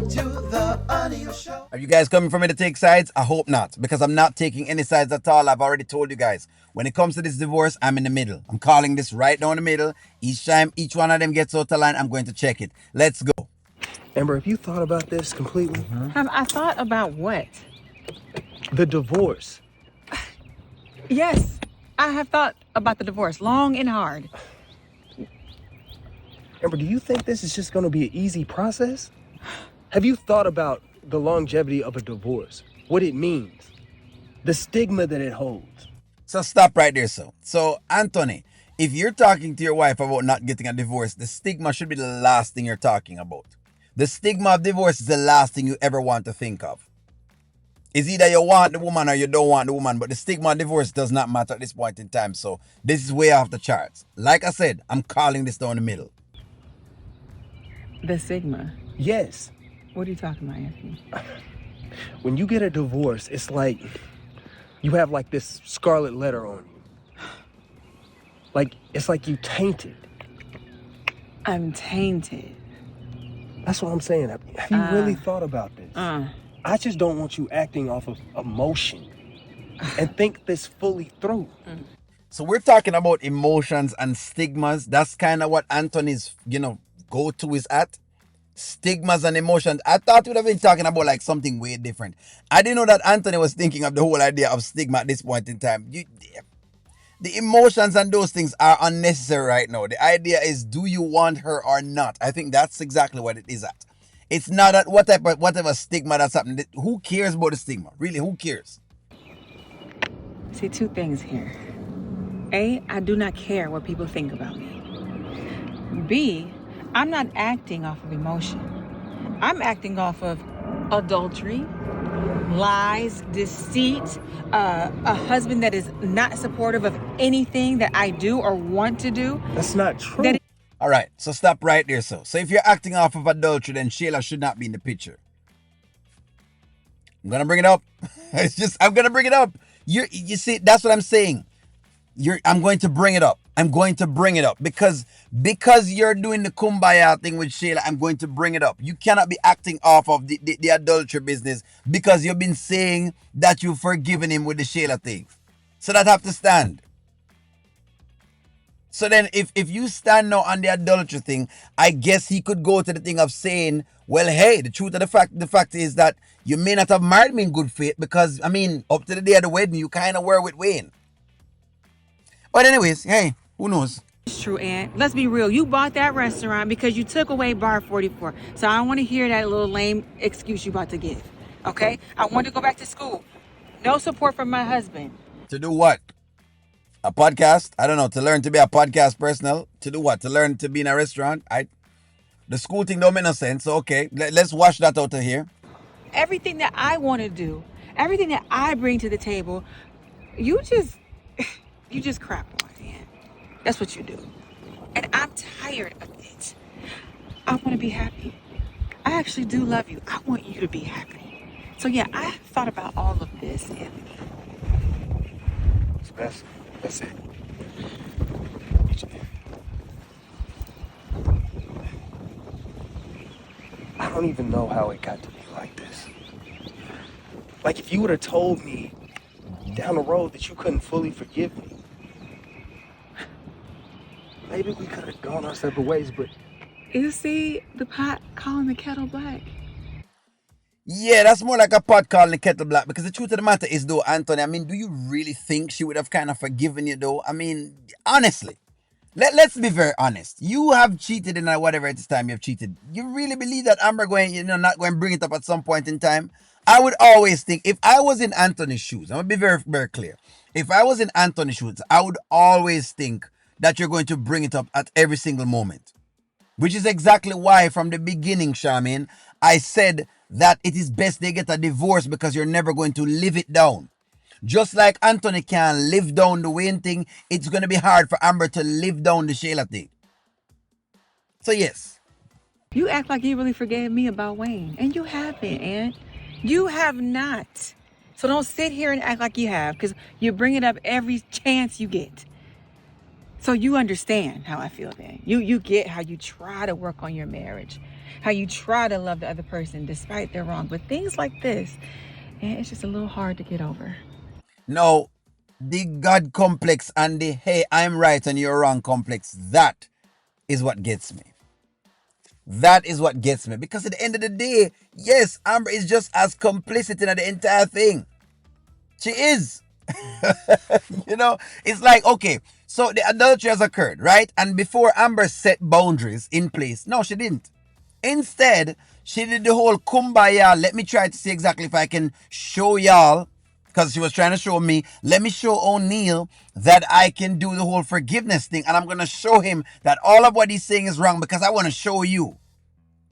to the audio show. Are you guys coming for me to take sides? I hope not, because I'm not taking any sides at all. I've already told you guys. When it comes to this divorce, I'm in the middle. I'm calling this right down the middle. Each time each one of them gets out of line, I'm going to check it. Let's go. Amber, have you thought about this completely? Have I thought about what? The divorce. Yes, I have thought about the divorce long and hard. Amber, do you think this is just going to be an easy process? Have you thought about the longevity of a divorce? What it means? The stigma that it holds? So stop right there, So, Anthony, if you're talking to your wife about not getting a divorce, the stigma should be the last thing you're talking about. The stigma of divorce is the last thing you ever want to think of. It's either you want the woman or you don't want the woman, but the stigma of divorce does not matter at this point in time. So this is way off the charts. Like I said, I'm calling this down the middle. The stigma. Yes. What are you talking about, Anthony? When you get a divorce, it's like you have like this scarlet letter on you. Like, it's like you tainted. I'm tainted. That's what I'm saying. Have you really thought about this? I just don't want you acting off of emotion and think this fully through. So we're talking about emotions and stigmas. That's kind of what Anthony's, go-to is at. Stigmas and emotions. I thought we'd have been talking about like something way different. I didn't know that Anthony was thinking of the whole idea of stigma at this point in time. The emotions and those things are unnecessary right now. The idea is, do you want her or not? I think that's exactly what it is at. It's not at whatever stigma that's happening. Who cares about the stigma? Really, who cares? See, two things here. A, I do not care what people think about me. B, I'm not acting off of emotion. I'm acting off of adultery, lies, deceit, a husband that is not supportive of anything that I do or want to do. That's not true. All right, so stop right there, So if you're acting off of adultery, then Shayla should not be in the picture. I'm gonna bring it up. I'm gonna bring it up. You see, that's what I'm saying. I'm going to bring it up. I'm going to bring it up because you're doing the kumbaya thing with Shayla. I'm going to bring it up. You cannot be acting off of the adultery business because you've been saying that you've forgiven him with the Shayla thing. So that have to stand. So then if you stand now on the adultery thing, I guess he could go to the thing of saying, well, hey, the fact is that you may not have married me in good faith because, up to the day of the wedding, you kind of were with Wayne. But anyways, hey, who knows? It's true, Aunt. Let's be real. You bought that restaurant because you took away Bar 44. So I don't want to hear that little lame excuse you about to give. Okay? I want to go back to school. No support from my husband. To do what? A podcast? I don't know. To learn to be a podcast personnel? To do what? To learn to be in a restaurant? The school thing don't make no sense. So, okay, let's wash that out of here. Everything that I want to do, everything that I bring to the table, you just crap on it, Aunt. That's what you do. And I'm tired of it. I want to be happy. I actually do love you. I want you to be happy. So yeah, I thought about all of this, Anthony. That's it. I don't even know how it got to be like this. Like, if you would have told me down the road that you couldn't fully forgive me, maybe we could have gone our separate ways, but... You see the pot calling the kettle black? Yeah, that's more like a pot calling the kettle black because the truth of the matter is, though, Anthony, do you really think she would have kind of forgiven you, though? Honestly, let's be very honest. You have cheated in whatever it is time you've cheated. You really believe that Amber not going to bring it up at some point in time? I would always think, if I was in Anthony's shoes, I'm going to be very, very clear. If I was in Anthony's shoes, I would always think that you're going to bring it up at every single moment. Which is exactly why from the beginning, Charmaine, I said that it is best they get a divorce because you're never going to live it down. Just like Anthony can't live down the Wayne thing, it's going to be hard for Amber to live down the Shayla thing. So yes. You act like you really forgave me about Wayne, and you haven't, Aunt. You have not. So don't sit here and act like you have, because you bring it up every chance you get. So you understand how I feel then. You get how you try to work on your marriage. how you try to love the other person despite their wrong. But things like this, yeah, it's just a little hard to get over. No, the God complex and the hey, I'm right and you're wrong complex, that is what gets me. That is what gets me. Because at the end of the day, yes, Amber is just as complicit in the entire thing. She is. You know, it's like, okay, so the adultery has occurred, right? And before Amber set boundaries in place, no, she didn't. Instead, she did the whole kumbaya. Let me try to see exactly if I can show y'all, because she was trying to show me, let me show O'Neal that I can do the whole forgiveness thing. And I'm going to show him that all of what he's saying is wrong because I want to show you.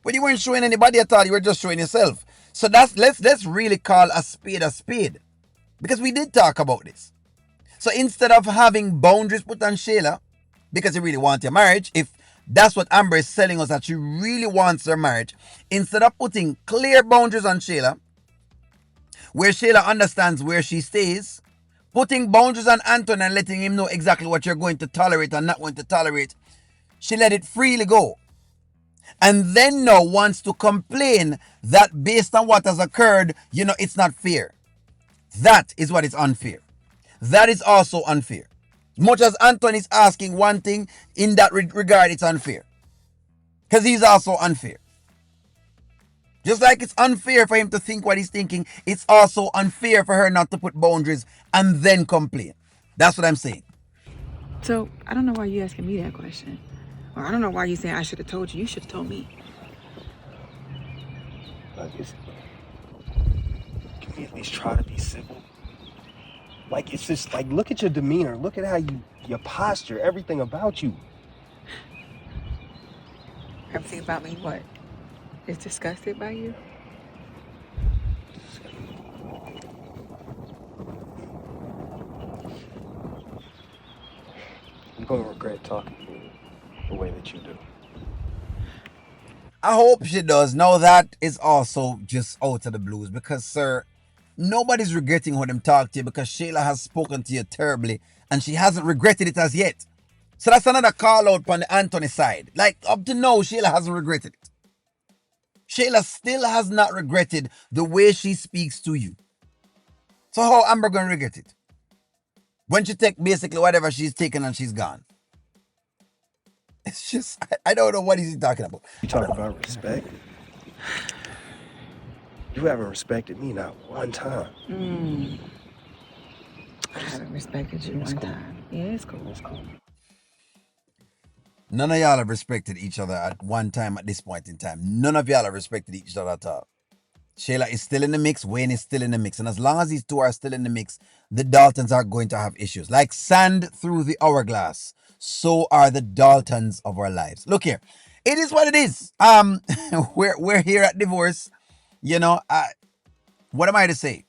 But you weren't showing anybody at all. You were just showing yourself. So let's really call a spade. Because we did talk about this. So instead of having boundaries put on Shayla, because you really want your marriage, if that's what Amber is telling us, that she really wants her marriage, instead of putting clear boundaries on Shayla, where Shayla understands where she stays, putting boundaries on Anton and letting him know exactly what you're going to tolerate and not going to tolerate, she let it freely go. And then now wants to complain that based on what has occurred, it's not fair. That is what is unfair. That is also unfair. Much as Anton is asking one thing, in that regard, it's unfair. Because he's also unfair. Just like it's unfair for him to think what he's thinking, it's also unfair for her not to put boundaries and then complain. That's what I'm saying. So I don't know why you asking me that question. Or I don't know why you saying I should have told you. You should have told me. Like, can we at least try to be civil? Like, it's just like, look at your demeanor, look at how your posture, everything about you. Everything about me, what? Is disgusted by you? You're gonna regret talking to me the way that you do. I hope she does. Now that is also just out of the blues because, sir, nobody's regretting how them talk to you because Shayla has spoken to you terribly and she hasn't regretted it as yet. So that's another call out on the Anthony side. Like, up to now, Shayla hasn't regretted it. Shayla still has not regretted the way she speaks to you. So how Amber gonna regret it? When she take basically whatever she's taken and she's gone. It's just, I don't know what he's talking about. You talk about respect. You haven't respected me not one time. I haven't respected you one time. Yeah, it's cool. It's cool. None of y'all have respected each other at one time at this point in time. None of y'all have respected each other at all. Shayla is still in the mix. Wayne is still in the mix. And as long as these two are still in the mix, the Daltons are going to have issues. Like sand through the hourglass, so are the Daltons of our lives. Look here. It is what it is. We're here at divorce. What am I to say?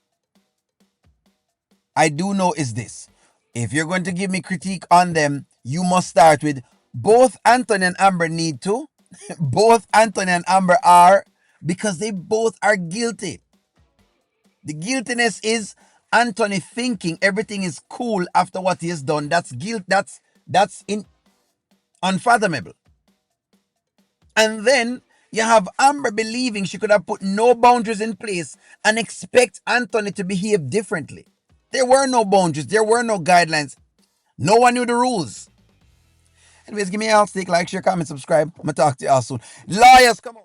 I do know is this. If you're going to give me critique on them, you must start with both Anthony and Amber need to. Both Anthony and Amber are, because they both are guilty. The guiltiness is Anthony thinking everything is cool after what he has done. That's guilt. That's unfathomable. And then you have Amber believing she could have put no boundaries in place and expect Anthony to behave differently. There were no boundaries. There were no guidelines. No one knew the rules. Anyways, give me a stick, like, share, comment, subscribe. I'm going to talk to you all soon. Lawyers, come on.